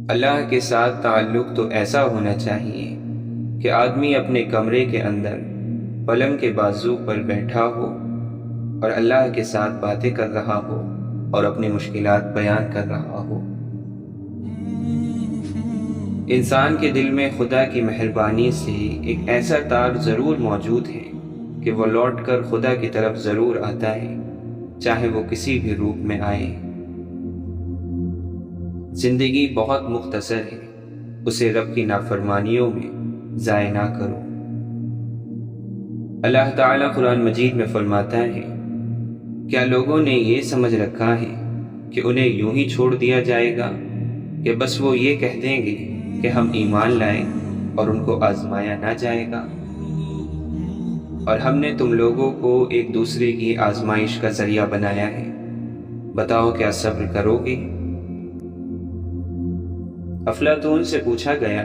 اللہ کے ساتھ تعلق تو ایسا ہونا چاہیے کہ آدمی اپنے کمرے کے اندر پلنگ کے بازو پر بیٹھا ہو اور اللہ کے ساتھ باتیں کر رہا ہو اور اپنی مشکلات بیان کر رہا ہو۔ انسان کے دل میں خدا کی مہربانی سے ایک ایسا تار ضرور موجود ہے کہ وہ لوٹ کر خدا کی طرف ضرور آتا ہے، چاہے وہ کسی بھی روپ میں آئے۔ زندگی بہت مختصر ہے، اسے رب کی نافرمانیوں میں ضائع نہ کرو۔ اللہ تعالیٰ قرآن مجید میں فرماتا ہے، کیا لوگوں نے یہ سمجھ رکھا ہے کہ انہیں یوں ہی چھوڑ دیا جائے گا کہ بس وہ یہ کہہ دیں گے کہ ہم ایمان لائے اور ان کو آزمایا نہ جائے گا؟ اور ہم نے تم لوگوں کو ایک دوسرے کی آزمائش کا ذریعہ بنایا ہے، بتاؤ کیا صبر کرو گے؟ افلاطون سے پوچھا گیا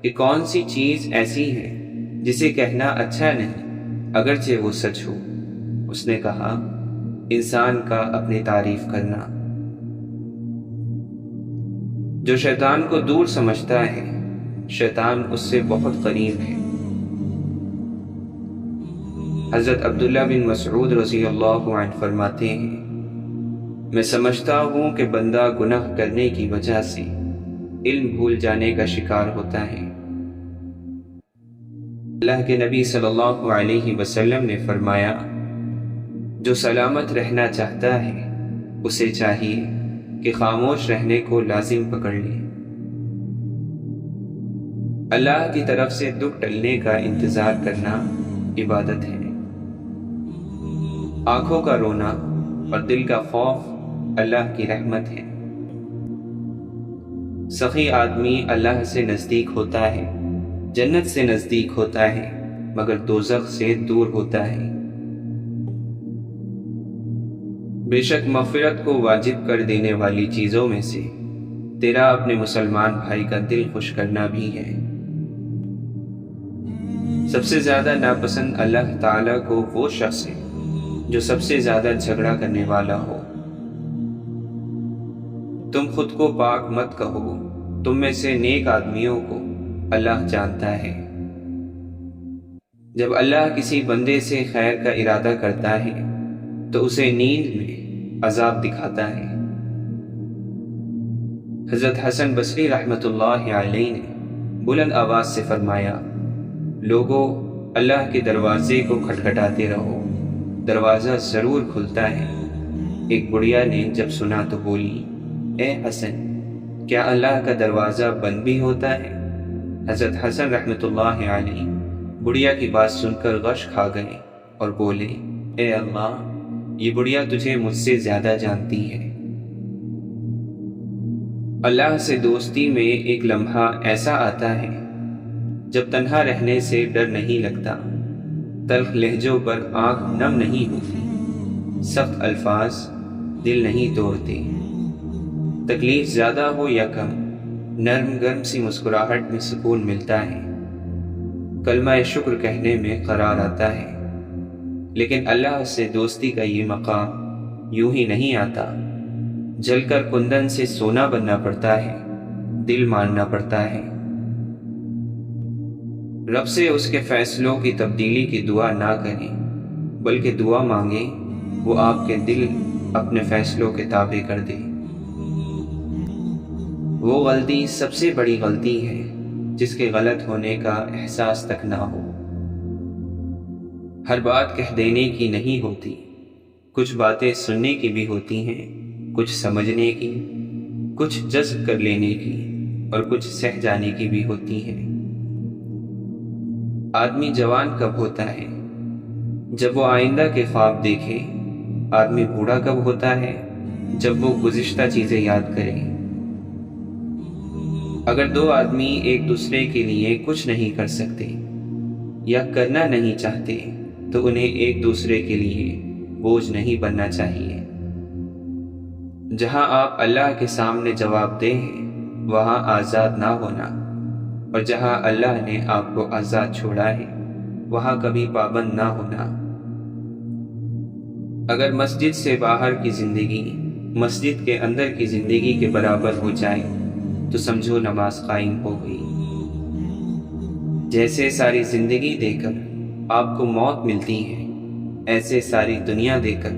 کہ کون سی چیز ایسی ہے جسے کہنا اچھا نہیں اگرچہ وہ سچ ہو؟ اس نے کہا، انسان کا اپنی تعریف کرنا۔ جو شیطان کو دور سمجھتا ہے، شیطان اس سے بہت قریب ہے۔ حضرت عبداللہ بن مسعود رضی اللہ عنہ فرماتے ہیں، میں سمجھتا ہوں کہ بندہ گناہ کرنے کی وجہ سے علم بھول جانے کا شکار ہوتا ہے۔ اللہ کے نبی صلی اللہ علیہ وسلم نے فرمایا، جو سلامت رہنا چاہتا ہے اسے چاہیے کہ خاموش رہنے کو لازم پکڑ لے۔ اللہ کی طرف سے دکھ ٹلنے کا انتظار کرنا عبادت ہے۔ آنکھوں کا رونا اور دل کا خوف اللہ کی رحمت ہے۔ سخی آدمی اللہ سے نزدیک ہوتا ہے، جنت سے نزدیک ہوتا ہے، مگر دوزخ سے دور ہوتا ہے۔ بے شک مغفرت کو واجب کر دینے والی چیزوں میں سے تیرا اپنے مسلمان بھائی کا دل خوش کرنا بھی ہے۔ سب سے زیادہ ناپسند اللہ تعالیٰ کو وہ شخص ہے جو سب سے زیادہ جھگڑا کرنے والا ہو۔ تم خود کو پاک مت کہو، تم میں سے نیک آدمیوں کو اللہ جانتا ہے۔ جب اللہ کسی بندے سے خیر کا ارادہ کرتا ہے تو اسے نیند میں عذاب دکھاتا ہے۔ حضرت حسن بصری رحمۃ اللہ علیہ نے بلند آواز سے فرمایا، لوگو اللہ کے دروازے کو کھٹکھٹاتے رہو، دروازہ ضرور کھلتا ہے۔ ایک بڑھیا نے جب سنا تو بولی، اے حسن، کیا اللہ کا دروازہ بند بھی ہوتا ہے؟ حضرت حسن رحمۃ اللہ علیہ بڑھیا کی بات سن کر غش کھا گئے اور بولے، اے اللہ، یہ بڑھیا تجھے مجھ سے زیادہ جانتی ہے۔ اللہ سے دوستی میں ایک لمحہ ایسا آتا ہے جب تنہا رہنے سے ڈر نہیں لگتا، تلخ لہجوں پر آنکھ نم نہیں ہوتی، سخت الفاظ دل نہیں توڑتے، تکلیف زیادہ ہو یا کم، نرم گرم سی مسکراہٹ میں سکون ملتا ہے، کلمہ شکر کہنے میں قرار آتا ہے۔ لیکن اللہ سے دوستی کا یہ مقام یوں ہی نہیں آتا، جل کر کندن سے سونا بننا پڑتا ہے، دل ماننا پڑتا ہے۔ رب سے اس کے فیصلوں کی تبدیلی کی دعا نہ کریں، بلکہ دعا مانگیں وہ آپ کے دل اپنے فیصلوں کے تابع کر دے۔ وہ غلطی سب سے بڑی غلطی ہے جس کے غلط ہونے کا احساس تک نہ ہو۔ ہر بات کہہ دینے کی نہیں ہوتی، کچھ باتیں سننے کی بھی ہوتی ہیں، کچھ سمجھنے کی، کچھ جذب کر لینے کی اور کچھ سہ جانے کی بھی ہوتی ہیں۔ آدمی جوان کب ہوتا ہے؟ جب وہ آئندہ کے خواب دیکھے۔ آدمی بوڑھا کب ہوتا ہے؟ جب وہ گزشتہ چیزیں یاد کرے۔ اگر دو آدمی ایک دوسرے کے لیے کچھ نہیں کر سکتے یا کرنا نہیں چاہتے تو انہیں ایک دوسرے کے لیے بوجھ نہیں بننا چاہیے۔ جہاں آپ اللہ کے سامنے جواب دہ ہیں وہاں آزاد نہ ہونا، اور جہاں اللہ نے آپ کو آزاد چھوڑا ہے وہاں کبھی پابند نہ ہونا۔ اگر مسجد سے باہر کی زندگی مسجد کے اندر کی زندگی کے برابر ہو جائے تو سمجھو نماز قائم ہو گئی۔ جیسے ساری زندگی دے کر آپ کو موت ملتی ہے، ایسے ساری دنیا دے کر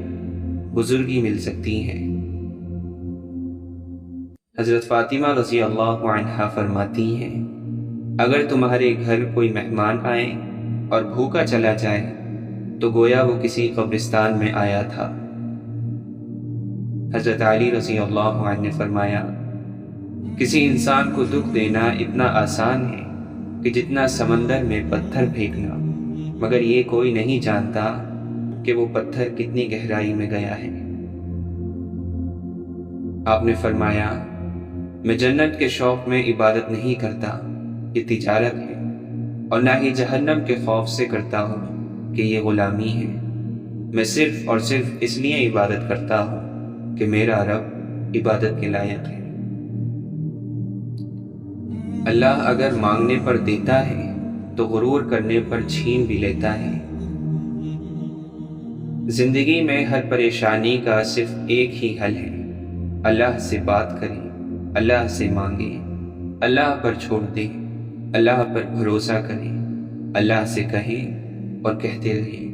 بزرگی مل سکتی ہے۔ حضرت فاطمہ رضی اللہ عنہا فرماتی ہیں، اگر تمہارے گھر کوئی مہمان آئے اور بھوکا چلا جائے تو گویا وہ کسی قبرستان میں آیا تھا۔ حضرت علی رضی اللہ عنہ نے فرمایا، کسی انسان کو دکھ دینا اتنا آسان ہے کہ جتنا سمندر میں پتھر پھینکنا، مگر یہ کوئی نہیں جانتا کہ وہ پتھر کتنی گہرائی میں گیا ہے۔ آپ نے فرمایا، میں جنت کے شوق میں عبادت نہیں کرتا، یہ تجارت ہے، اور نہ ہی جہنم کے خوف سے کرتا ہوں کہ یہ غلامی ہے۔ میں صرف اور صرف اس لیے عبادت کرتا ہوں کہ میرا رب عبادت کے لائق ہے۔ اللہ اگر مانگنے پر دیتا ہے تو غرور کرنے پر چھین بھی لیتا ہے۔ زندگی میں ہر پریشانی کا صرف ایک ہی حل ہے، اللہ سے بات کریں، اللہ سے مانگیں، اللہ پر چھوڑ دیں، اللہ پر بھروسہ کریں، اللہ سے کہیں اور کہتے رہیں۔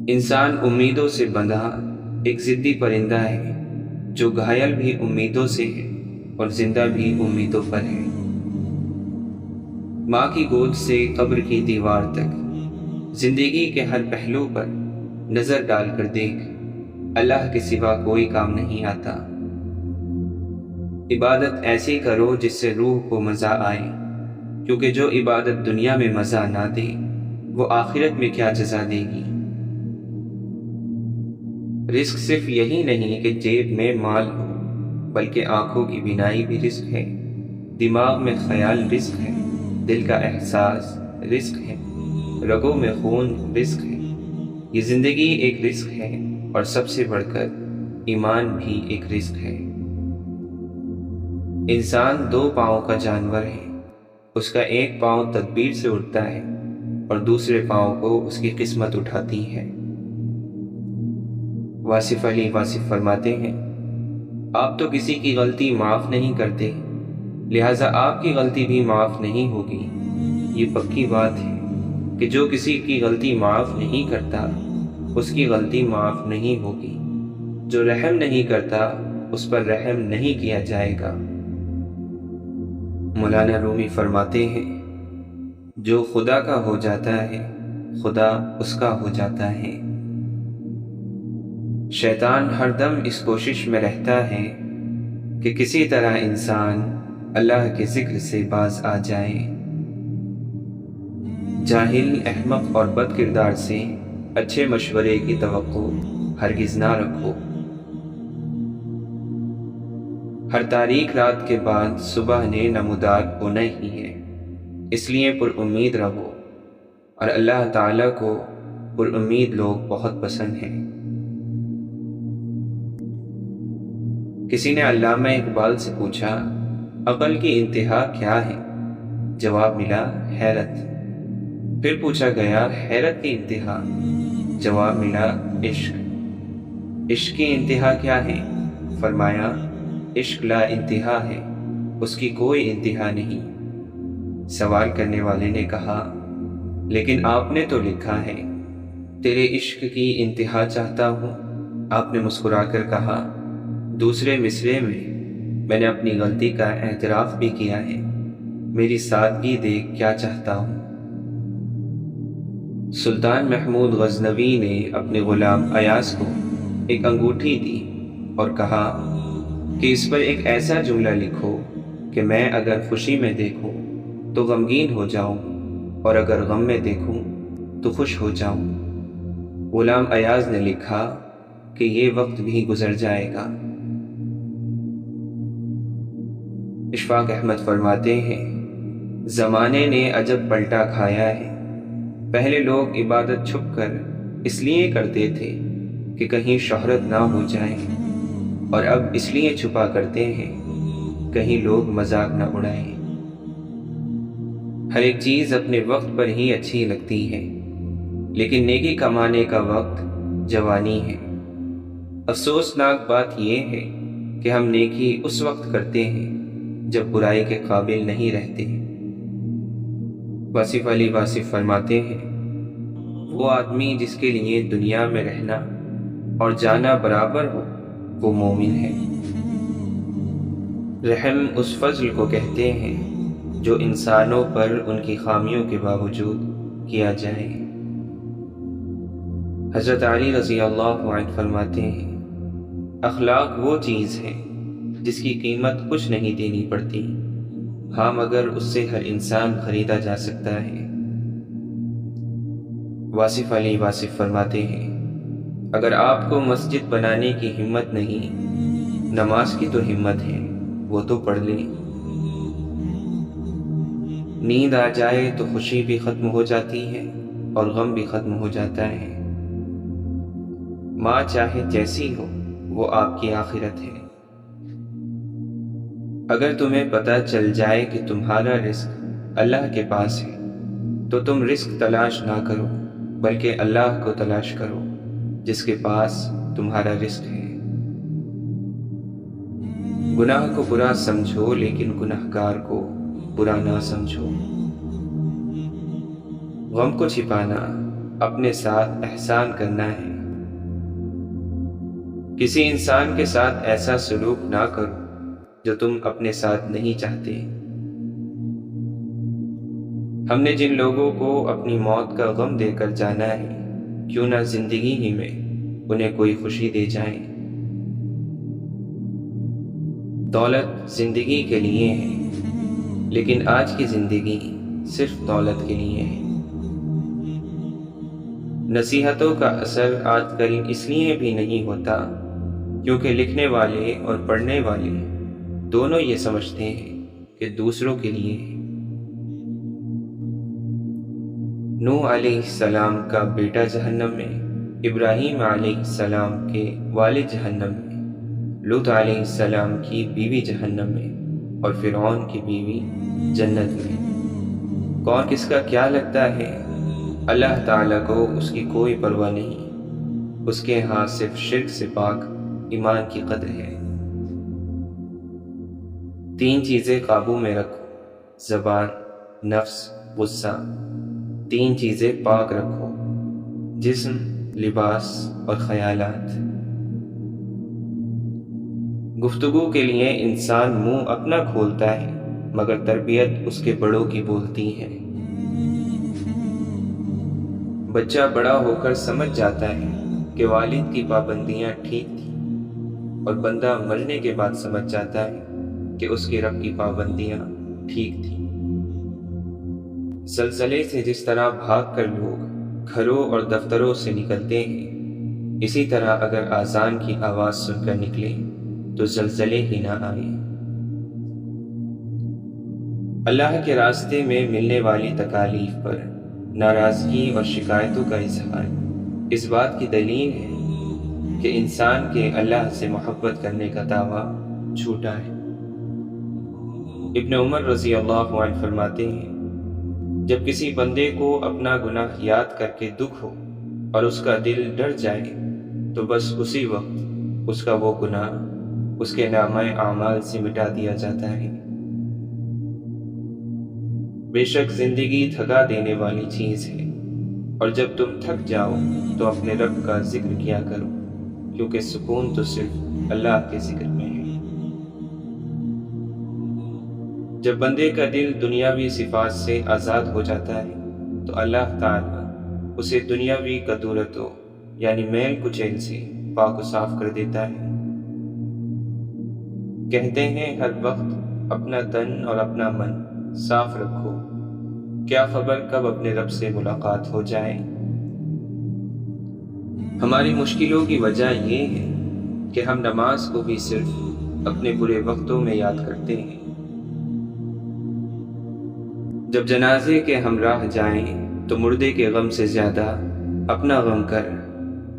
انسان امیدوں سے بندھا ایک ضدی پرندہ ہے جو گھائل بھی امیدوں سے ہے اور زندہ بھی امیدوں پر ہے۔ ماں کی گود سے قبر کی دیوار تک زندگی کے ہر پہلو پر نظر ڈال کر دیکھ، اللہ کے سوا کوئی کام نہیں آتا۔ عبادت ایسی کرو جس سے روح کو مزہ آئے، کیونکہ جو عبادت دنیا میں مزہ نہ دے وہ آخرت میں کیا جزا دے گی۔ رزق صرف یہی نہیں کہ جیب میں مال ہو، بلکہ آنکھوں کی بینائی بھی رزق ہے، دماغ میں خیال رزق ہے، دل کا احساس رزق ہے، رگوں میں خون رزق ہے۔ یہ زندگی ایک رزق ہے، اور سب سے بڑھ کر ایمان بھی ایک رزق ہے۔ انسان دو پاؤں کا جانور ہے، اس کا ایک پاؤں تدبیر سے اٹھتا ہے اور دوسرے پاؤں کو اس کی قسمت اٹھاتی ہے۔ واصف علی واصف فرماتے ہیں، آپ تو کسی کی غلطی معاف نہیں کرتے، لہٰذا آپ کی غلطی بھی معاف نہیں ہوگی۔ یہ پکی بات ہے کہ جو کسی کی غلطی معاف نہیں کرتا اس کی غلطی معاف نہیں ہوگی، جو رحم نہیں کرتا اس پر رحم نہیں کیا جائے گا۔ مولانا رومی فرماتے ہیں، جو خدا کا ہو جاتا ہے خدا اس کا ہو جاتا ہے۔ شیطان ہر دم اس کوشش میں رہتا ہے کہ کسی طرح انسان اللہ کے ذکر سے باز آ جائے۔ جاہل، احمق اور بد کردار سے اچھے مشورے کی توقع ہرگز نہ رکھو۔ ہر تاریک رات کے بعد صبح نے نمودار ہونا ہی ہے، اس لیے پر امید رہو، اور اللہ تعالیٰ کو پر امید لوگ بہت پسند ہیں۔ کسی نے علامہ اقبال سے پوچھا، عقل کی انتہا کیا ہے؟ جواب ملا، حیرت۔ پھر پوچھا گیا، حیرت کی انتہا؟ جواب ملا، عشق۔ عشق کی انتہا کیا ہے؟ فرمایا، عشق لا انتہا ہے، اس کی کوئی انتہا نہیں۔ سوال کرنے والے نے کہا، لیکن آپ نے تو لکھا ہے، تیرے عشق کی انتہا چاہتا ہوں۔ آپ نے مسکرا کر کہا، دوسرے مصرعے میں نے اپنی غلطی کا اعتراف بھی کیا ہے، میری سادگی دیکھ کیا چاہتا ہوں۔ سلطان محمود غزنوی نے اپنے غلام ایاز کو ایک انگوٹھی دی اور کہا کہ اس پر ایک ایسا جملہ لکھو کہ میں اگر خوشی میں دیکھوں تو غمگین ہو جاؤں، اور اگر غم میں دیکھوں تو خوش ہو جاؤں۔ غلام ایاز نے لکھا کہ یہ وقت بھی گزر جائے گا۔ اشفاق احمد فرماتے ہیں، زمانے نے عجب پلٹا کھایا ہے۔ پہلے لوگ عبادت چھپ کر اس لیے کرتے تھے کہ کہیں شہرت نہ ہو جائے، اور اب اس لیے چھپا کرتے ہیں کہیں لوگ مذاق نہ اڑائیں۔ ہر ایک چیز اپنے وقت پر ہی اچھی لگتی ہے، لیکن نیکی کمانے کا وقت جوانی ہے۔ افسوسناک بات یہ ہے کہ ہم نیکی اس وقت کرتے ہیں جب برائی کے قابل نہیں رہتے۔ واصف علی واصف فرماتے ہیں، وہ آدمی جس کے لیے دنیا میں رہنا اور جانا برابر ہو وہ مومن ہے۔ رحم اس فضل کو کہتے ہیں جو انسانوں پر ان کی خامیوں کے باوجود کیا جائے۔ حضرت علی رضی اللہ عنہ فرماتے ہیں، اخلاق وہ چیز ہے جس کی قیمت کچھ نہیں دینی پڑتی، ہاں مگر اس سے ہر انسان خریدا جا سکتا ہے۔ واصف علی واصف فرماتے ہیں، اگر آپ کو مسجد بنانے کی ہمت نہیں، نماز کی تو ہمت ہے، وہ تو پڑھ لیں۔ نیند آ جائے تو خوشی بھی ختم ہو جاتی ہے اور غم بھی ختم ہو جاتا ہے۔ ماں چاہے جیسی ہو وہ آپ کی آخرت ہے۔ اگر تمہیں پتہ چل جائے کہ تمہارا رزق اللہ کے پاس ہے تو تم رزق تلاش نہ کرو بلکہ اللہ کو تلاش کرو جس کے پاس تمہارا رزق ہے۔ گناہ کو برا سمجھو لیکن گناہگار کو برا نہ سمجھو۔ غم کو چھپانا اپنے ساتھ احسان کرنا ہے۔ کسی انسان کے ساتھ ایسا سلوک نہ کرو جو تم اپنے ساتھ نہیں چاہتے۔ ہم نے جن لوگوں کو اپنی موت کا غم دے کر جانا ہے، کیوں نہ زندگی ہی میں انہیں کوئی خوشی دے جائیں۔ دولت زندگی کے لیے ہے، لیکن آج کی زندگی صرف دولت کے لیے ہے۔ نصیحتوں کا اثر آج کل اس لیے بھی نہیں ہوتا کیونکہ لکھنے والے اور پڑھنے والے دونوں یہ سمجھتے ہیں کہ دوسروں کے لیے ہے۔ نوح علیہ السلام کا بیٹا جہنم میں، ابراہیم علیہ السلام کے والد جہنم میں، لوط علیہ السلام کی بیوی جہنم میں اور فرعون کی بیوی جنت میں۔ کون کس کا کیا لگتا ہے؟ اللہ تعالیٰ کو اس کی کوئی پرواہ نہیں، اس کے ہاں صرف شرک سے پاک ایمان کی قدر ہے۔ 3 چیزیں قابو میں رکھو، زبان، نفس، غصہ۔ 3 چیزیں پاک رکھو، جسم، لباس اور خیالات۔ گفتگو کے لیے انسان منہ اپنا کھولتا ہے مگر تربیت اس کے بڑوں کی بولتی ہے۔ بچہ بڑا ہو کر سمجھ جاتا ہے کہ والد کی پابندیاں ٹھیک تھیں، اور بندہ مرنے کے بعد سمجھ جاتا ہے کہ اس کے رب کی پابندیاں ٹھیک تھیں۔ زلزلے سے جس طرح بھاگ کر لوگ گھروں اور دفتروں سے نکلتے ہیں، اسی طرح اگر اذان کی آواز سن کر نکلے تو زلزلے ہی نہ آئے۔ اللہ کے راستے میں ملنے والی تکالیف پر ناراضگی اور شکایتوں کا اظہار اس بات کی دلیل ہے کہ انسان کے اللہ سے محبت کرنے کا دعویٰ جھوٹا ہے۔ ابن عمر رضی اللہ عنہ فرماتے ہیں، جب کسی بندے کو اپنا گناہ یاد کر کے دکھ ہو اور اس کا دل ڈر جائے تو بس اسی وقت اس کا وہ گناہ اس کے نامہ اعمال سے مٹا دیا جاتا ہے۔ بے شک زندگی تھکا دینے والی چیز ہے، اور جب تم تھک جاؤ تو اپنے رب کا ذکر کیا کرو، کیونکہ سکون تو صرف اللہ کے ذکر میں ہے۔ جب بندے کا دل دنیاوی صفات سے آزاد ہو جاتا ہے تو اللہ تعالیٰ اسے دنیاوی کدورتوں یعنی میل کچیل سے پاک و صاف کر دیتا ہے۔ کہتے ہیں ہر وقت اپنا تن اور اپنا من صاف رکھو، کیا خبر کب اپنے رب سے ملاقات ہو جائے۔ ہماری مشکلوں کی وجہ یہ ہے کہ ہم نماز کو بھی صرف اپنے برے وقتوں میں یاد کرتے ہیں۔ جب جنازے کے ہمراہ جائیں تو مردے کے غم سے زیادہ اپنا غم کر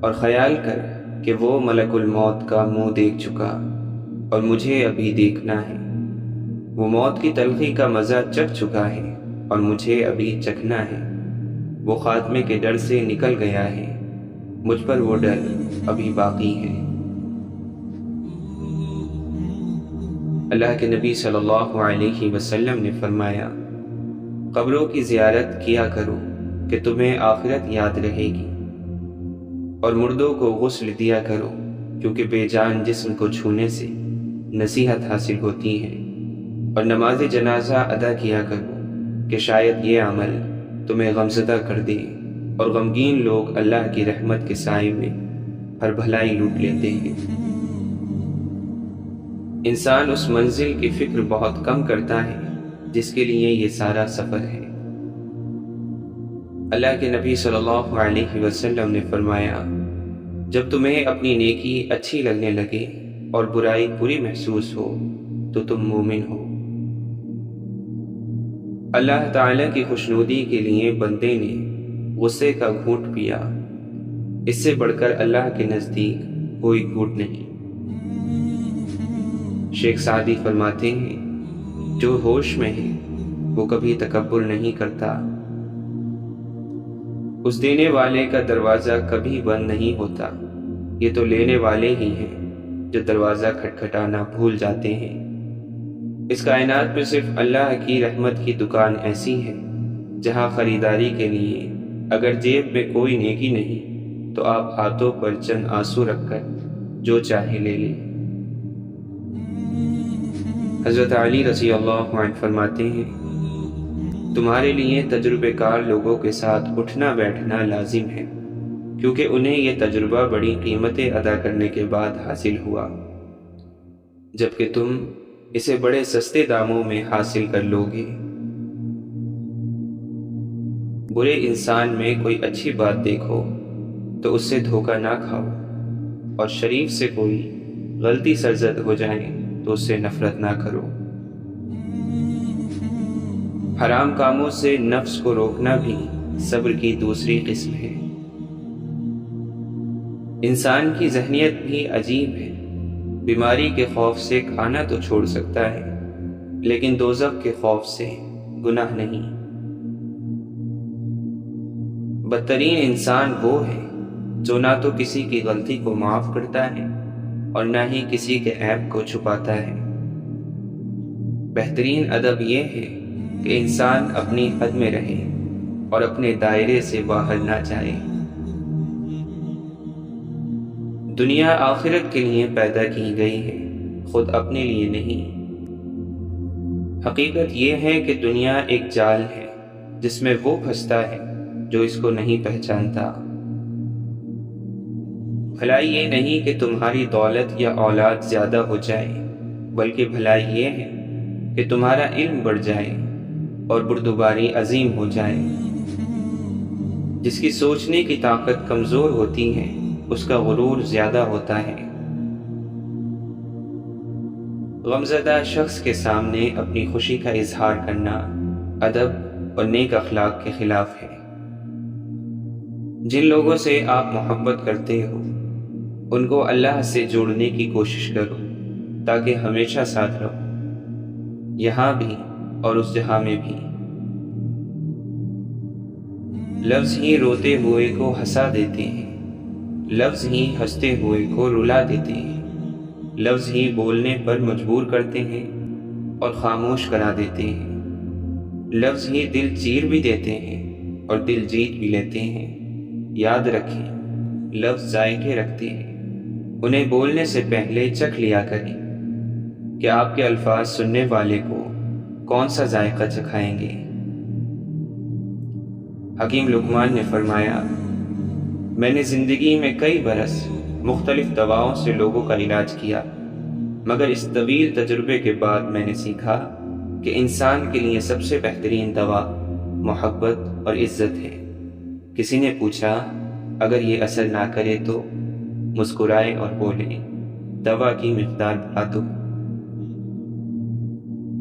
اور خیال کر کہ وہ ملک الموت کا منہ دیکھ چکا اور مجھے ابھی دیکھنا ہے۔ وہ موت کی تلخی کا مزہ چکھ چکا ہے اور مجھے ابھی چکھنا ہے۔ وہ خاتمے کے ڈر سے نکل گیا ہے، مجھ پر وہ ڈر ابھی باقی ہے۔ اللہ کے نبی صلی اللہ علیہ وسلم نے فرمایا، قبروں کی زیارت کیا کرو کہ تمہیں آخرت یاد رہے گی، اور مردوں کو غسل دیا کرو کیونکہ بے جان جسم کو چھونے سے نصیحت حاصل ہوتی ہے، اور نماز جنازہ ادا کیا کرو کہ شاید یہ عمل تمہیں غمزدہ کر دے، اور غمگین لوگ اللہ کی رحمت کے سائے میں ہر بھلائی لوٹ لیتے ہیں۔ انسان اس منزل کی فکر بہت کم کرتا ہے جس کے لیے یہ سارا سفر ہے۔ اللہ کے نبی صلی اللہ علیہ وسلم نے فرمایا، جب تمہیں اپنی نیکی اچھی لگنے لگے اور برائی بری محسوس ہو تو تم مومن ہو۔ اللہ تعالیٰ کی خوشنودی کے لیے بندے نے غصے کا گھونٹ پیا، اس سے بڑھ کر اللہ کے نزدیک کوئی گھونٹ نہیں۔ شیخ سعدی فرماتے ہیں، جو ہوش میں ہے وہ کبھی تکبر نہیں کرتا، اس دینے والے کا دروازہ کبھی بند نہیں ہوتا، یہ تو لینے والے ہی ہیں جو دروازہ کھٹکھٹانا بھول جاتے ہیں۔ اس کائنات میں صرف اللہ کی رحمت کی دکان ایسی ہے جہاں خریداری کے لیے اگر جیب میں کوئی نیکی نہیں تو آپ ہاتھوں پر چند آنسو رکھ کر جو چاہے لے لیں۔ حضرت علی رضی اللہ عنہ فرماتے ہیں، تمہارے لیے تجربے کار لوگوں کے ساتھ اٹھنا بیٹھنا لازم ہے، کیونکہ انہیں یہ تجربہ بڑی قیمتیں ادا کرنے کے بعد حاصل ہوا، جبکہ تم اسے بڑے سستے داموں میں حاصل کر لو گے۔ برے انسان میں کوئی اچھی بات دیکھو تو اس سے دھوکہ نہ کھاؤ، اور شریف سے کوئی غلطی سرزد ہو جائے تو اس سے نفرت نہ کرو۔ حرام کاموں سے نفس کو روکنا بھی صبر کی دوسری قسم ہے۔ انسان کی ذہنیت بھی عجیب ہے، بیماری کے خوف سے کھانا تو چھوڑ سکتا ہے لیکن دوزخ کے خوف سے گناہ نہیں۔ بدترین انسان وہ ہے جو نہ تو کسی کی غلطی کو معاف کرتا ہے اور نہ ہی کسی کے عیب کو چھپاتا ہے۔ بہترین ادب یہ ہے کہ انسان اپنی حد میں رہے اور اپنے دائرے سے باہر نہ جائے۔ دنیا آخرت کے لیے پیدا کی گئی ہے، خود اپنے لیے نہیں۔ حقیقت یہ ہے کہ دنیا ایک جال ہے جس میں وہ پھنستا ہے جو اس کو نہیں پہچانتا۔ بھلائی یہ نہیں کہ تمہاری دولت یا اولاد زیادہ ہو جائے، بلکہ بھلائی یہ ہے کہ تمہارا علم بڑھ جائے اور بردباری عظیم ہو جائے۔ جس کی سوچنے کی طاقت کمزور ہوتی ہے اس کا غرور زیادہ ہوتا ہے۔ غمزدہ شخص کے سامنے اپنی خوشی کا اظہار کرنا ادب اور نیک اخلاق کے خلاف ہے۔ جن لوگوں سے آپ محبت کرتے ہو ان کو اللہ سے جوڑنے کی کوشش کرو تاکہ ہمیشہ ساتھ رہو، یہاں بھی اور اس جہاں میں بھی۔ لفظ ہی روتے ہوئے کو ہنسا دیتے ہیں، لفظ ہی ہنستے ہوئے کو رلا دیتے ہیں، لفظ ہی بولنے پر مجبور کرتے ہیں اور خاموش کرا دیتے ہیں، لفظ ہی دل چیر بھی دیتے ہیں اور دل جیت بھی لیتے ہیں۔ یاد رکھیں، لفظ ذائقے رکھتے ہیں، انہیں بولنے سے پہلے چکھ لیا کریں کہ آپ کے الفاظ سننے والے کو کون سا ذائقہ چکھائیں گے۔ حکیم لقمان نے فرمایا، میں نے زندگی میں کئی برس مختلف دواؤں سے لوگوں کا علاج کیا، مگر اس طویل تجربے کے بعد میں نے سیکھا کہ انسان کے لیے سب سے بہترین دوا محبت اور عزت ہے۔ کسی نے پوچھا، اگر یہ اثر نہ کرے تو؟ مسکرائے اور بولے، دوا کی مقدار بڑھا دو۔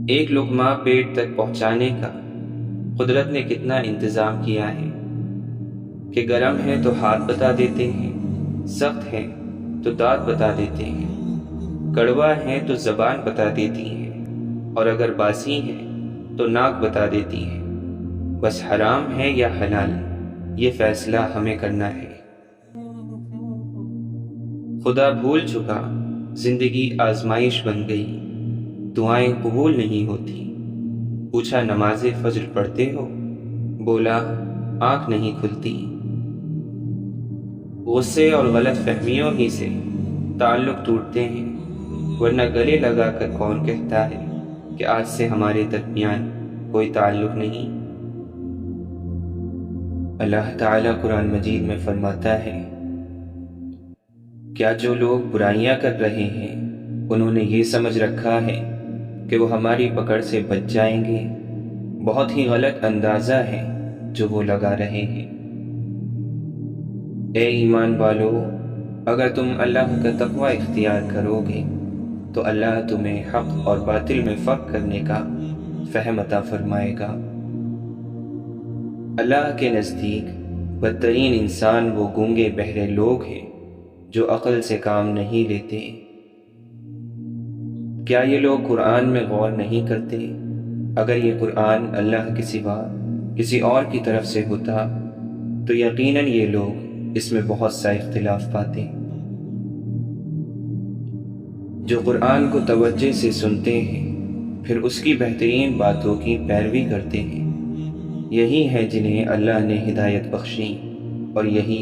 ایک لقمہ پیٹ تک پہنچانے کا قدرت نے کتنا انتظام کیا ہے کہ گرم ہے تو ہاتھ بتا دیتے ہیں، سخت ہے تو دانت بتا دیتے ہیں، کڑوا ہے تو زبان بتا دیتی ہے، اور اگر باسی ہے تو ناک بتا دیتی ہے۔ بس حرام ہے یا حلال، یہ فیصلہ ہمیں کرنا ہے۔ خدا بھول چکا، زندگی آزمائش بن گئی، دعائیں قبول نہیں ہوتی۔ پوچھا نماز فجر پڑھتے ہو؟ بولا آنکھ نہیں کھلتی۔ غصے اور غلط فہمیوں ہی سے تعلق ٹوٹتے ہیں، ورنہ گلے لگا کر کون کہتا ہے کہ آج سے ہمارے درمیان کوئی تعلق نہیں۔ اللہ تعالیٰ قرآن مجید میں فرماتا ہے، کیا جو لوگ برائیاں کر رہے ہیں انہوں نے یہ سمجھ رکھا ہے کہ وہ ہماری پکڑ سے بچ جائیں گے؟ بہت ہی غلط اندازہ ہے جو وہ لگا رہے ہیں۔ اے ایمان والو، اگر تم اللہ کا تقوی اختیار کرو گے تو اللہ تمہیں حق اور باطل میں فرق کرنے کا فہم عطا فرمائے گا۔ اللہ کے نزدیک بدترین انسان وہ گونگے بہرے لوگ ہیں جو عقل سے کام نہیں لیتے۔ کیا یہ لوگ قرآن میں غور نہیں کرتے؟ اگر یہ قرآن اللہ کے سوا کسی اور کی طرف سے ہوتا تو یقیناً یہ لوگ اس میں بہت سا اختلاف پاتے۔ جو قرآن کو توجہ سے سنتے ہیں پھر اس کی بہترین باتوں کی پیروی کرتے ہیں، یہی ہے جنہیں اللہ نے ہدایت بخشی اور یہی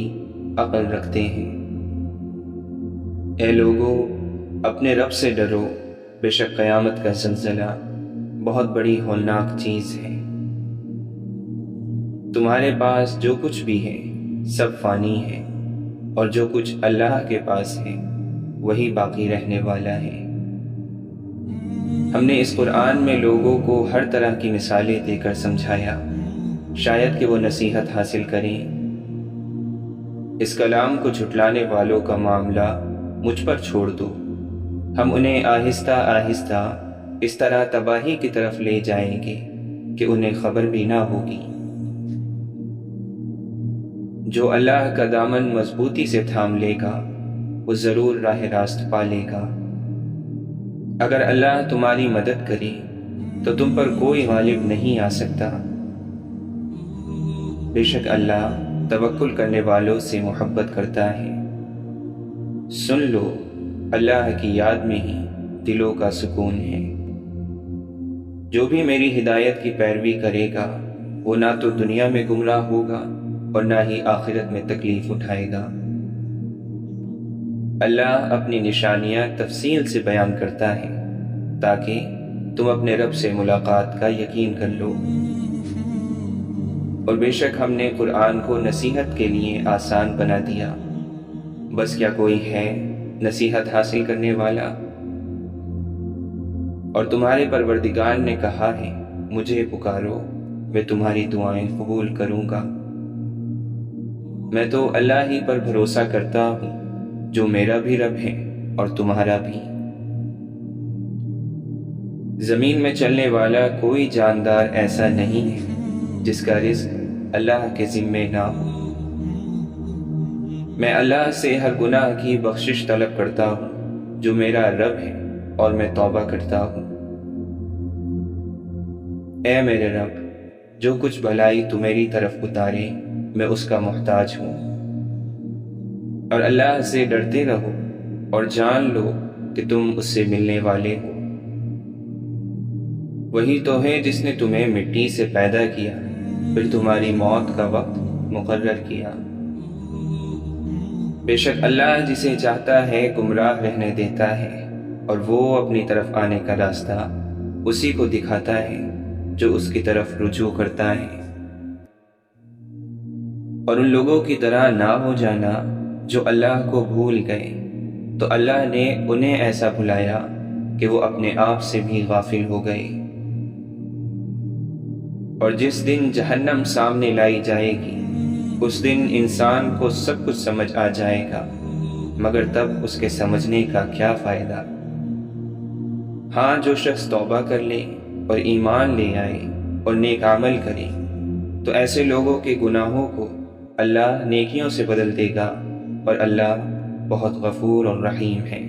عقل رکھتے ہیں۔ اے لوگو، اپنے رب سے ڈرو، بے شک قیامت کا زلزلہ بہت بڑی ہولناک چیز ہے۔ تمہارے پاس جو کچھ بھی ہے سب فانی ہے، اور جو کچھ اللہ کے پاس ہے وہی باقی رہنے والا ہے۔ ہم نے اس قرآن میں لوگوں کو ہر طرح کی مثالیں دے کر سمجھایا، شاید کہ وہ نصیحت حاصل کریں۔ اس کلام کو جھٹلانے والوں کا معاملہ مجھ پر چھوڑ دو، ہم انہیں آہستہ آہستہ اس طرح تباہی کی طرف لے جائیں گے کہ انہیں خبر بھی نہ ہوگی۔ جو اللہ کا دامن مضبوطی سے تھام لے گا وہ ضرور راہ راست پا لے گا۔ اگر اللہ تمہاری مدد کرے تو تم پر کوئی غالب نہیں آ سکتا۔ بے شک اللہ توکل کرنے والوں سے محبت کرتا ہے۔ سن لو، اللہ کی یاد میں ہی دلوں کا سکون ہے۔ جو بھی میری ہدایت کی پیروی کرے گا وہ نہ تو دنیا میں گمراہ ہوگا اور نہ ہی آخرت میں تکلیف اٹھائے گا۔ اللہ اپنی نشانیاں تفصیل سے بیان کرتا ہے تاکہ تم اپنے رب سے ملاقات کا یقین کر لو۔ اور بے شک ہم نے قرآن کو نصیحت کے لیے آسان بنا دیا، بس کیا کوئی ہے نصیحت حاصل کرنے والا؟ اور تمہارے پروردگار نے کہا ہے، مجھے پکارو، میں تمہاری دعائیں قبول کروں گا۔ میں تو اللہ ہی پر بھروسہ کرتا ہوں جو میرا بھی رب ہے اور تمہارا بھی۔ زمین میں چلنے والا کوئی جاندار ایسا نہیں ہے جس کا رزق اللہ کے ذمے نہ ہو۔ میں اللہ سے ہر گناہ کی بخشش طلب کرتا ہوں جو میرا رب ہے، اور میں توبہ کرتا ہوں۔ اے میرے رب، جو کچھ بھلائی تو میری طرف اتارے میں اس کا محتاج ہوں۔ اور اللہ سے ڈرتے رہو اور جان لو کہ تم اس سے ملنے والے ہو۔ وہی تو ہے جس نے تمہیں مٹی سے پیدا کیا، پھر تمہاری موت کا وقت مقرر کیا۔ بے شک اللہ جسے چاہتا ہے گمراہ رہنے دیتا ہے، اور وہ اپنی طرف آنے کا راستہ اسی کو دکھاتا ہے جو اس کی طرف رجوع کرتا ہے۔ اور ان لوگوں کی طرح نہ ہو جانا جو اللہ کو بھول گئے، تو اللہ نے انہیں ایسا بھلایا کہ وہ اپنے آپ سے بھی غافل ہو گئے۔ اور جس دن جہنم سامنے لائی جائے گی اس دن انسان کو سب کچھ سمجھ آ جائے گا، مگر تب اس کے سمجھنے کا کیا فائدہ؟ ہاں، جو شخص توبہ کر لے اور ایمان لے آئے اور نیک عمل کرے تو ایسے لوگوں کے گناہوں کو اللہ نیکیوں سے بدل دے گا، اور اللہ بہت غفور اور رحیم ہے۔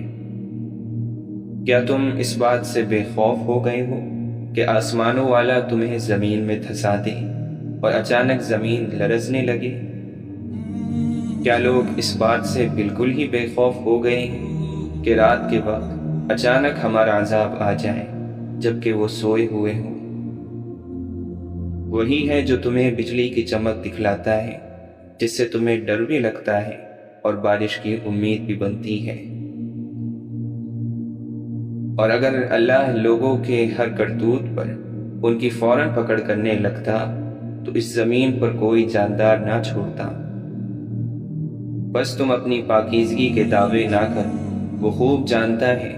کیا تم اس بات سے بے خوف ہو گئے ہو کہ آسمانوں والا تمہیں زمین میں دھسا دے اور اچانک زمین لرزنے لگے؟ کیا لوگ اس بات سے بالکل ہی بے خوف ہو گئے ہیں کہ رات کے وقت اچانک ہمارا عذاب آ جائے جبکہ وہ سوئے ہوئے ہوں۔ وہی ہے جو تمہیں بجلی کی چمک دکھلاتا ہے، جس سے تمہیں ڈر بھی لگتا ہے اور بارش کی امید بھی بنتی ہے۔ اور اگر اللہ لوگوں کے ہر کرتوت پر ان کی فوراً پکڑ کرنے لگتا تو اس زمین پر کوئی جاندار نہ چھوڑتا۔ بس تم اپنی پاکیزگی کے دعوے نہ کرو، وہ خوب جانتا ہے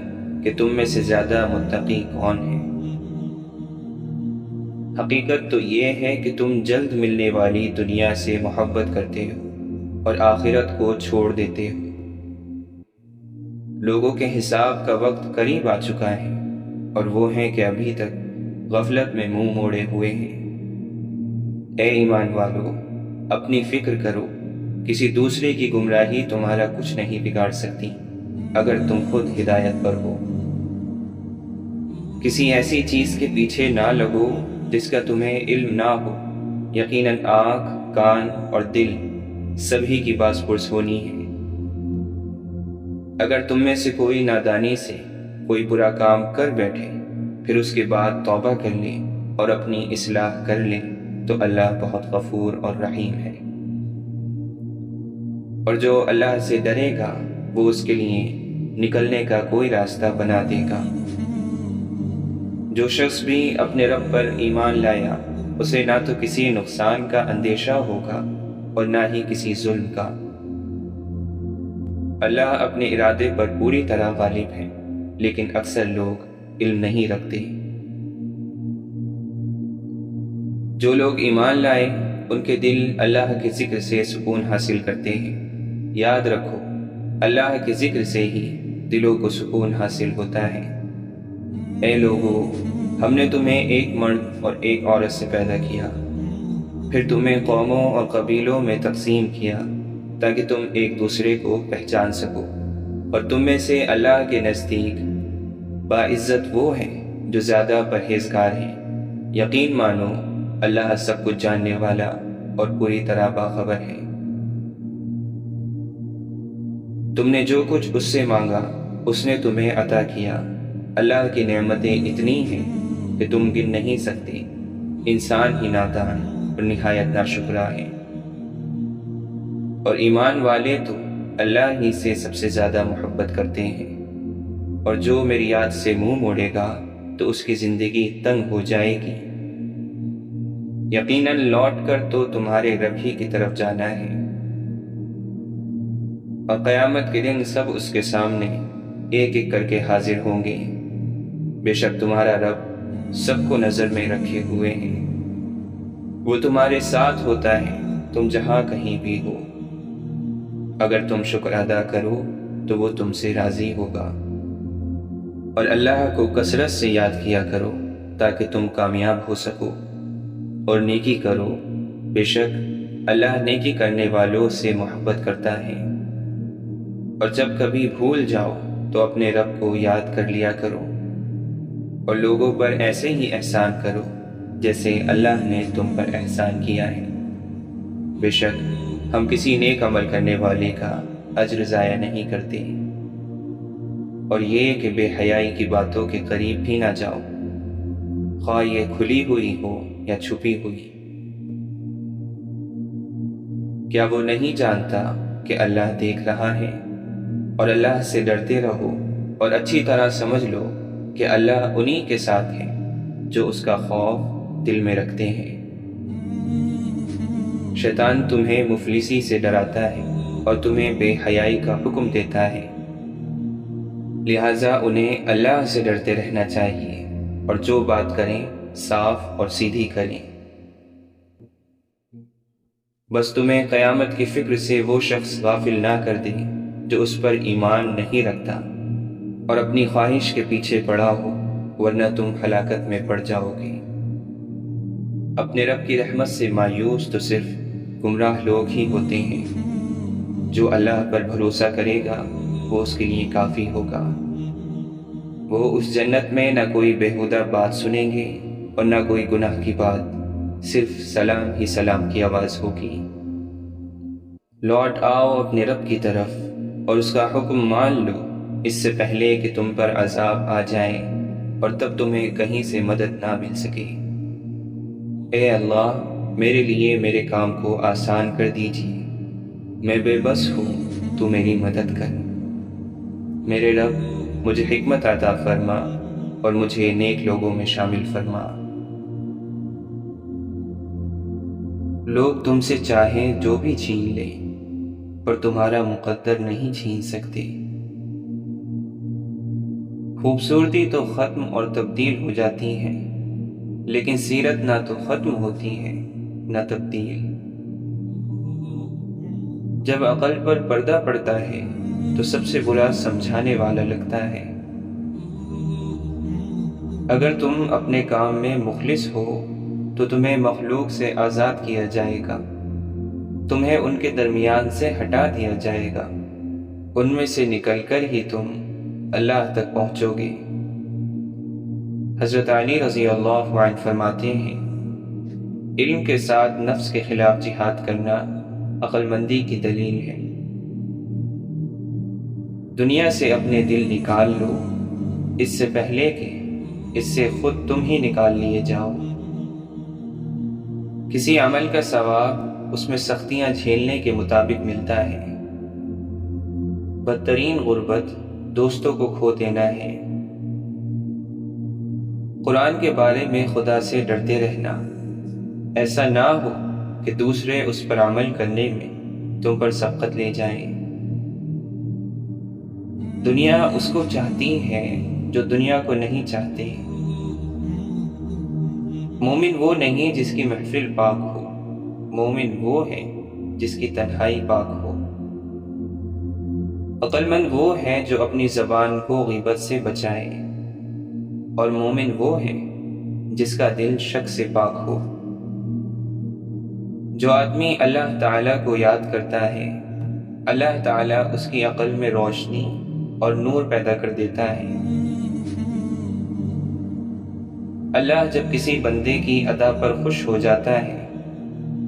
کہ تم میں سے زیادہ متقی کون ہے۔ حقیقت تو یہ ہے کہ تم جلد ملنے والی دنیا سے محبت کرتے ہو اور آخرت کو چھوڑ دیتے ہو۔ لوگوں کے حساب کا وقت قریب آ چکا ہے اور وہ ہیں کہ ابھی تک غفلت میں منہ موڑے ہوئے ہیں۔ اے ایمان والو، اپنی فکر کرو، کسی دوسرے کی گمراہی تمہارا کچھ نہیں بگاڑ سکتی اگر تم خود ہدایت پر ہو۔ کسی ایسی چیز کے پیچھے نہ لگو جس کا تمہیں علم نہ ہو۔ یقیناً آنکھ، کان اور دل سبھی کی باز پرس ہونی ہے۔ اگر تم میں سے کوئی نادانی سے کوئی برا کام کر بیٹھے پھر اس کے بعد توبہ کر لے اور اپنی اصلاح کر لے تو اللہ بہت غفور اور رحیم ہے۔ اور جو اللہ سے ڈرے گا وہ اس کے لیے نکلنے کا کوئی راستہ بنا دے گا۔ جو شخص بھی اپنے رب پر ایمان لایا اسے نہ تو کسی نقصان کا اندیشہ ہوگا اور نہ ہی کسی ظلم کا۔ اللہ اپنے ارادے پر پوری طرح غالب ہے، لیکن اکثر لوگ علم نہیں رکھتے۔ جو لوگ ایمان لائے ان کے دل اللہ کے ذکر سے سکون حاصل کرتے ہیں۔ یاد رکھو، اللہ کے ذکر سے ہی دلوں کو سکون حاصل ہوتا ہے۔ اے لوگو، ہم نے تمہیں ایک مرد اور ایک عورت سے پیدا کیا، پھر تمہیں قوموں اور قبیلوں میں تقسیم کیا تاکہ تم ایک دوسرے کو پہچان سکو، اور تم میں سے اللہ کے نزدیک باعزت وہ ہیں جو زیادہ پرہیزگار ہیں۔ یقین مانو اللہ سب کچھ جاننے والا اور پوری طرح باخبر ہے۔ تم نے جو کچھ اس سے مانگا اس نے تمہیں عطا کیا۔ اللہ کی نعمتیں اتنی ہیں کہ تم گن نہیں سکتے۔ انسان ہی نادان اور نہایت ناشکرا ہے۔ اور ایمان والے تو اللہ ہی سے سب سے زیادہ محبت کرتے ہیں، اور جو میری یاد سے منہ موڑے گا تو اس کی زندگی تنگ ہو جائے گی۔ یقیناً لوٹ کر تو تمہارے رب ہی کی طرف جانا ہے، اور قیامت کے دن سب اس کے سامنے ایک ایک کر کے حاضر ہوں گے۔ بے شک تمہارا رب سب کو نظر میں رکھے ہوئے ہیں، وہ تمہارے ساتھ ہوتا ہے تم جہاں کہیں بھی ہو۔ اگر تم شکر ادا کرو تو وہ تم سے راضی ہوگا، اور اللہ کو کثرت سے یاد کیا کرو تاکہ تم کامیاب ہو سکو، اور نیکی کرو، بے شک اللہ نیکی کرنے والوں سے محبت کرتا ہے۔ اور جب کبھی بھول جاؤ تو اپنے رب کو یاد کر لیا کرو، اور لوگوں پر ایسے ہی احسان کرو جیسے اللہ نے تم پر احسان کیا ہے۔ بے شک ہم کسی نیک عمل کرنے والے کا اجر ضائع نہیں کرتے۔ اور یہ کہ بے حیائی کی باتوں کے قریب بھی نہ جاؤ، خواہ یہ کھلی ہوئی ہو یا چھپی ہوئی۔ کیا وہ نہیں جانتا کہ اللہ دیکھ رہا ہے؟ اور اللہ سے ڈرتے رہو اور اچھی طرح سمجھ لو کہ اللہ انہی کے ساتھ ہے جو اس کا خوف دل میں رکھتے ہیں۔ شیطان تمہیں مفلسی سے ڈراتا ہے اور تمہیں بے حیائی کا حکم دیتا ہے، لہٰذا انہیں اللہ سے ڈرتے رہنا چاہیے، اور جو بات کریں صاف اور سیدھی کریں۔ بس تمہیں قیامت کی فکر سے وہ شخص غافل نہ کر دے جو اس پر ایمان نہیں رکھتا اور اپنی خواہش کے پیچھے پڑا ہو، ورنہ تم ہلاکت میں پڑ جاؤ گے۔ اپنے رب کی رحمت سے مایوس تو صرف گمراہ لوگ ہی ہوتے ہیں۔ جو اللہ پر بھروسہ کرے گا وہ اس کے لیے کافی ہوگا۔ وہ اس جنت میں نہ کوئی بیہودہ بات سنیں گے اور نہ کوئی گناہ کی بات، صرف سلام ہی سلام کی آواز ہوگی۔ لوٹ آؤ اپنے رب کی طرف اور اس کا حکم مان لو اس سے پہلے کہ تم پر عذاب آ جائے۔ اور تب تمہیں کہیں سے مدد نہ مل سکے۔ اے اللہ، میرے لیے میرے کام کو آسان کر دیجیے، میں بے بس ہوں، تو میری مدد کر۔ میرے رب، مجھے حکمت عطا فرما اور مجھے نیک لوگوں میں شامل فرما۔ لوگ تم سے چاہیں جو بھی چھین لیں، پر تمہارا مقدر نہیں چھین سکتے۔ خوبصورتی تو ختم اور تبدیل ہو جاتی ہے، لیکن سیرت نہ تو ختم ہوتی ہے نہ تبدیل۔ جب عقل پر پردہ پڑتا ہے تو سب سے برا سمجھانے والا لگتا ہے۔ اگر تم اپنے کام میں مخلص ہو تو تمہیں مخلوق سے آزاد کیا جائے گا، تمہیں ان کے درمیان سے ہٹا دیا جائے گا، ان میں سے نکل کر ہی تم اللہ تک پہنچو گے۔ حضرت علی رضی اللہ عنہ فرماتے ہیں، علم کے ساتھ نفس کے خلاف جہاد کرنا عقل مندی کی دلیل ہے۔ دنیا سے اپنے دل نکال لو، اس سے پہلے کہ اس سے خود تم ہی نکال لیے جاؤ۔ کسی عمل کا ثواب اس میں سختیاں جھیلنے کے مطابق ملتا ہے۔ بدترین غربت دوستوں کو کھو دینا ہے۔ قرآن کے بارے میں خدا سے ڈرتے رہنا، ایسا نہ ہو کہ دوسرے اس پر عمل کرنے میں تم پر سبقت لے جائیں۔ دنیا اس کو چاہتی ہے جو دنیا کو نہیں چاہتے۔ مومن وہ نہیں جس کی محفل پاک ہو، مومن وہ ہے جس کی تنہائی پاک ہو۔ عقل مند وہ ہے جو اپنی زبان کو غیبت سے بچائے، اور مومن وہ ہے جس کا دل شک سے پاک ہو۔ جو آدمی اللہ تعالیٰ کو یاد کرتا ہے، اللہ تعالیٰ اس کی عقل میں روشنی اور نور پیدا کر دیتا ہے۔ اللہ جب کسی بندے کی ادا پر خوش ہو جاتا ہے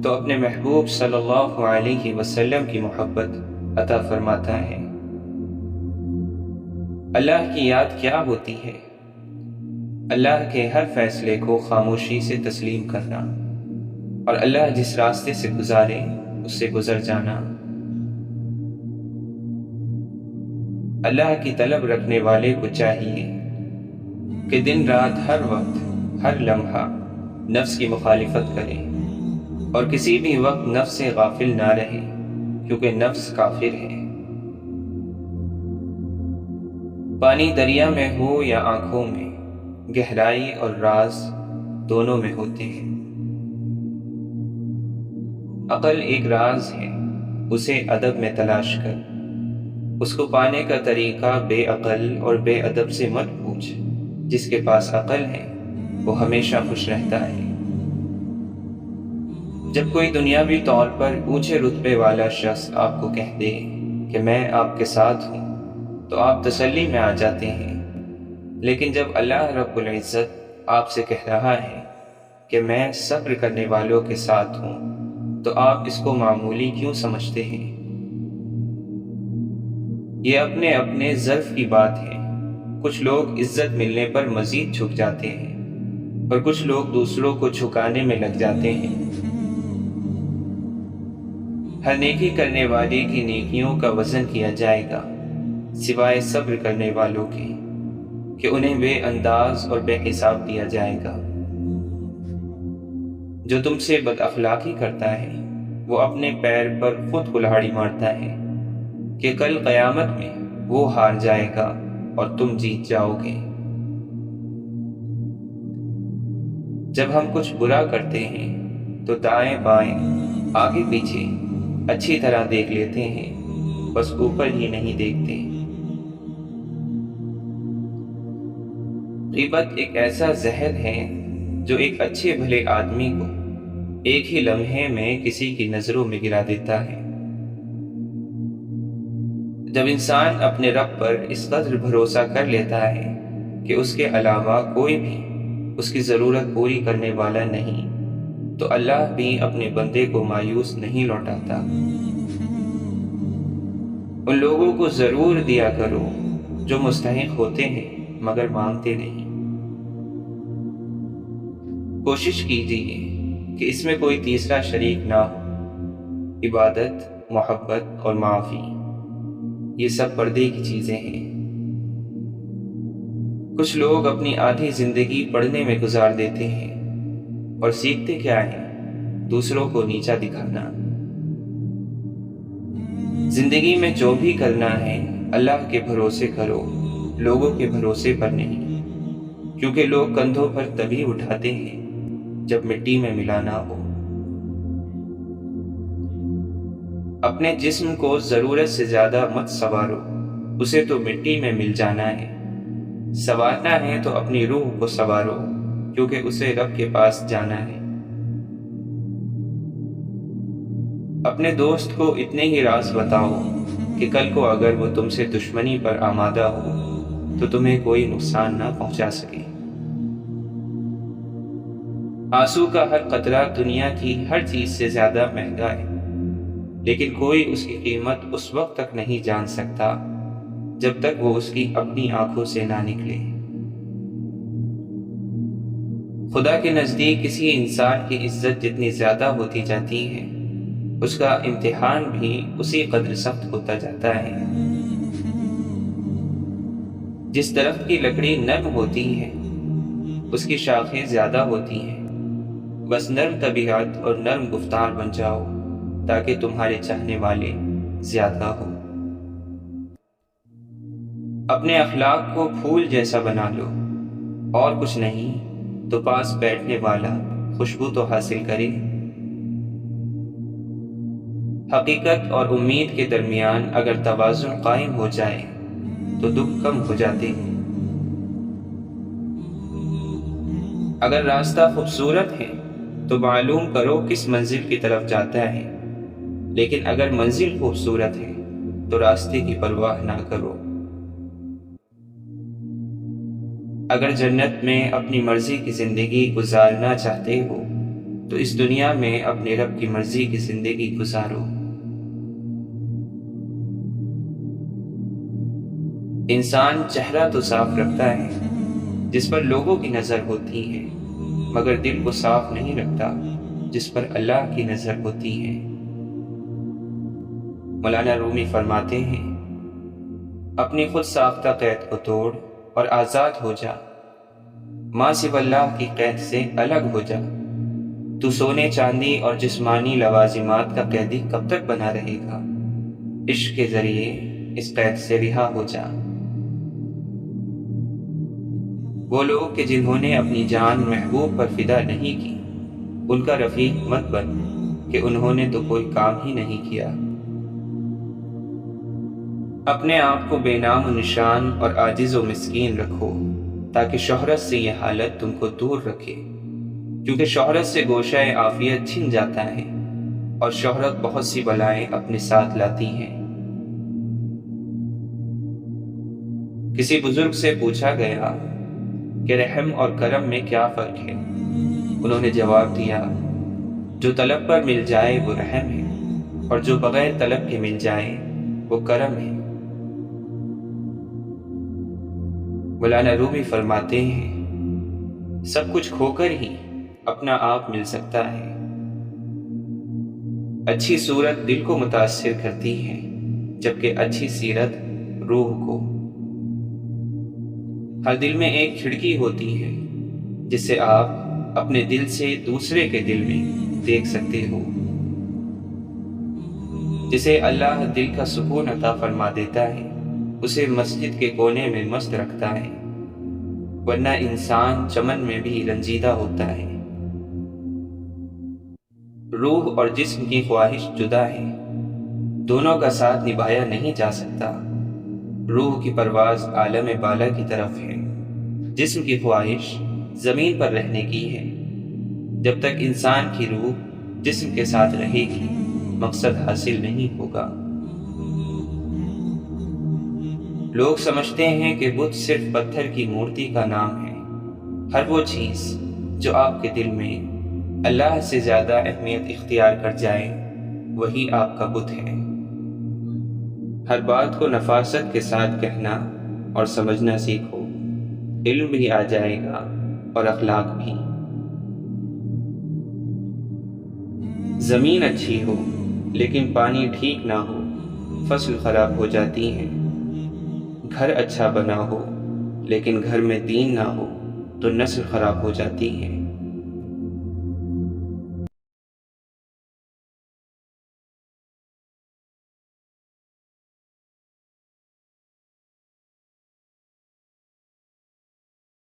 تو اپنے محبوب صلی اللہ علیہ وسلم کی محبت عطا فرماتا ہے۔ اللہ کی یاد کیا ہوتی ہے؟ اللہ کے ہر فیصلے کو خاموشی سے تسلیم کرنا، اور اللہ جس راستے سے گزارے اس سے گزر جانا۔ اللہ کی طلب رکھنے والے کو چاہیے کہ دن رات ہر وقت ہر لمحہ نفس کی مخالفت کرے، اور کسی بھی وقت نفس سے غافل نہ رہے، کیونکہ نفس کافر ہے۔ پانی دریا میں ہو یا آنکھوں میں، گہرائی اور راز دونوں میں ہوتے ہیں۔ عقل ایک راز ہے، اسے ادب میں تلاش کر۔ اس کو پانے کا طریقہ بے عقل اور بے ادب سے مت پوچھ۔ جس کے پاس عقل ہے وہ ہمیشہ خوش رہتا ہے۔ جب کوئی دنیاوی طور پر اونچے رتبے والا شخص آپ کو کہہ دے کہ میں آپ کے ساتھ ہوں تو آپ تسلی میں آ جاتے ہیں، لیکن جب اللہ رب العزت آپ سے کہہ رہا ہے کہ میں صبر کرنے والوں کے ساتھ ہوں تو آپ اس کو معمولی کیوں سمجھتے ہیں؟ یہ اپنے اپنے ظرف کی بات ہے۔ کچھ لوگ عزت ملنے پر مزید جھک جاتے ہیں، اور کچھ لوگ دوسروں کو جھکانے میں لگ جاتے ہیں۔ ہر نیکی کرنے والے کی نیکیوں کا وزن کیا جائے گا، سوائے صبر کرنے والوں کے، کہ انہیں بے انداز اور بے حساب دیا جائے گا۔ جو تم سے بد اخلاقی کرتا ہے وہ اپنے پیر پر خود کلہاڑی مارتا ہے، کہ کل قیامت میں وہ ہار جائے گا اور تم جیت جاؤ گے۔ جب ہم کچھ برا کرتے ہیں تو دائیں بائیں آگے پیچھے اچھی طرح دیکھ لیتے ہیں، بس اوپر ہی نہیں دیکھتے۔ غیبت ایک ایسا زہر ہے جو ایک اچھے بھلے آدمی کو ایک ہی لمحے میں کسی کی نظروں میں گرا دیتا ہے۔ جب انسان اپنے رب پر اس قدر بھروسہ کر لیتا ہے کہ اس کے علاوہ کوئی بھی اس کی ضرورت پوری کرنے والا نہیں، تو اللہ بھی اپنے بندے کو مایوس نہیں لوٹاتا۔ ان لوگوں کو ضرور دیا کرو جو مستحق ہوتے ہیں مگر مانگتے نہیں۔ کوشش کیجیے کہ اس میں کوئی تیسرا شریک نہ ہو۔ عبادت، محبت اور معافی، یہ سب پردے کی چیزیں ہیں۔ کچھ لوگ اپنی آدھی زندگی پڑھنے میں گزار دیتے ہیں اور سیکھتے کیا ہیں؟ دوسروں کو نیچا دکھانا۔ زندگی میں جو بھی کرنا ہے اللہ کے بھروسے کرو، لوگوں کے بھروسے پر نہیں، کیونکہ لوگ کندھوں پر تبھی اٹھاتے ہیں جب مٹی میں ملانا ہو۔ اپنے جسم کو ضرورت سے زیادہ مت سنوارو، اسے تو مٹی میں مل جانا ہے۔ سنوارنا ہے تو اپنی روح کو سنوارو، کیونکہ اسے رب کے پاس جانا ہے۔ اپنے دوست کو اتنے ہی راز بتاؤ کہ کل کو اگر وہ تم سے دشمنی پر آمادہ ہو تو تمہیں کوئی نقصان نہ پہنچا سکے۔ آنسو کا ہر قطرہ دنیا کی ہر چیز سے زیادہ مہنگا ہے، لیکن کوئی اس کی قیمت اس وقت تک نہیں جان سکتا جب تک وہ اس کی اپنی آنکھوں سے نہ نکلے۔ خدا کے نزدیک کسی انسان کی عزت جتنی زیادہ ہوتی جاتی ہے، اس کا امتحان بھی اسی قدر سخت ہوتا جاتا ہے۔ جس درخت کی لکڑی نرم ہوتی ہے اس کی شاخیں زیادہ ہوتی ہیں۔ بس نرم طبیعت اور نرم گفتار بن جاؤ تاکہ تمہارے چاہنے والے زیادہ ہو۔ اپنے اخلاق کو پھول جیسا بنا لو، اور کچھ نہیں تو پاس بیٹھنے والا خوشبو تو حاصل کرے۔ حقیقت اور امید کے درمیان اگر توازن قائم ہو جائے تو دکھ کم ہو جاتے ہیں۔ اگر راستہ خوبصورت ہے تو معلوم کرو کس منزل کی طرف جاتا ہے، لیکن اگر منزل خوبصورت ہے تو راستے کی پرواہ نہ کرو۔ اگر جنت میں اپنی مرضی کی زندگی گزارنا چاہتے ہو تو اس دنیا میں اپنے رب کی مرضی کی زندگی گزارو۔ انسان چہرہ تو صاف رکھتا ہے جس پر لوگوں کی نظر ہوتی ہے، مگر دل کو صاف نہیں رکھتا جس پر اللہ کی نظر ہوتی ہے۔ مولانا رومی فرماتے ہیں، اپنی خود ساختہ قید کو توڑ اور آزاد ہو جا، ماں سوی اللہ کی قید سے الگ ہو جا۔ تو سونے چاندی اور جسمانی لوازمات کا قیدی کب تک بنا رہے گا؟ عشق کے ذریعے اس قید سے رہا ہو جا۔ وہ لوگ کہ جنہوں نے اپنی جان محبوب پر فدا نہیں کی، ان کا رفیق مت بن کہ انہوں نے تو کوئی کام ہی نہیں کیا۔ اپنے آپ کو بے نام و نشان اور عاجز و مسکین رکھو تاکہ شہرت سے یہ حالت تم کو دور رکھے، کیونکہ شہرت سے گوشہ عافیت چھن جاتا ہے اور شہرت بہت سی بلائیں اپنے ساتھ لاتی ہیں۔ کسی بزرگ سے پوچھا گیا کہ رحم اور کرم میں کیا فرق ہے؟ انہوں نے جواب دیا، جو طلب پر مل جائے وہ رحم ہے، اور جو بغیر طلب کے مل جائے وہ کرم ہے۔ مولانا رومی فرماتے ہیں، سب کچھ کھو کر ہی اپنا آپ مل سکتا ہے۔ اچھی صورت دل کو متاثر کرتی ہے، جبکہ اچھی سیرت روح کو۔ ہر دل میں ایک کھڑکی ہوتی ہے جس سے آپ اپنے دل سے دوسرے کے دل میں دیکھ سکتے ہو۔ جسے اللہ دل کا سکون عطا فرما دیتا ہے اسے مسجد کے کونے میں مست رکھتا ہے، ورنہ انسان چمن میں بھی رنجیدہ ہوتا ہے۔ روح اور جسم کی خواہش جدا ہے، دونوں کا ساتھ نبھایا نہیں جا سکتا۔ روح کی پرواز عالم بالا کی طرف ہے، جسم کی خواہش زمین پر رہنے کی ہے۔ جب تک انسان کی روح جسم کے ساتھ رہے گی مقصد حاصل نہیں ہوگا۔ لوگ سمجھتے ہیں کہ بت صرف پتھر کی مورتی کا نام ہے۔ ہر وہ چیز جو آپ کے دل میں اللہ سے زیادہ اہمیت اختیار کر جائے وہی آپ کا بت ہے۔ ہر بات کو نفاست کے ساتھ کہنا اور سمجھنا سیکھو، علم بھی آ جائے گا اور اخلاق بھی۔ زمین اچھی ہو لیکن پانی ٹھیک نہ ہو فصل خراب ہو جاتی ہیں۔ گھر اچھا بنا ہو لیکن گھر میں دین نہ ہو تو نسل خراب ہو جاتی ہے۔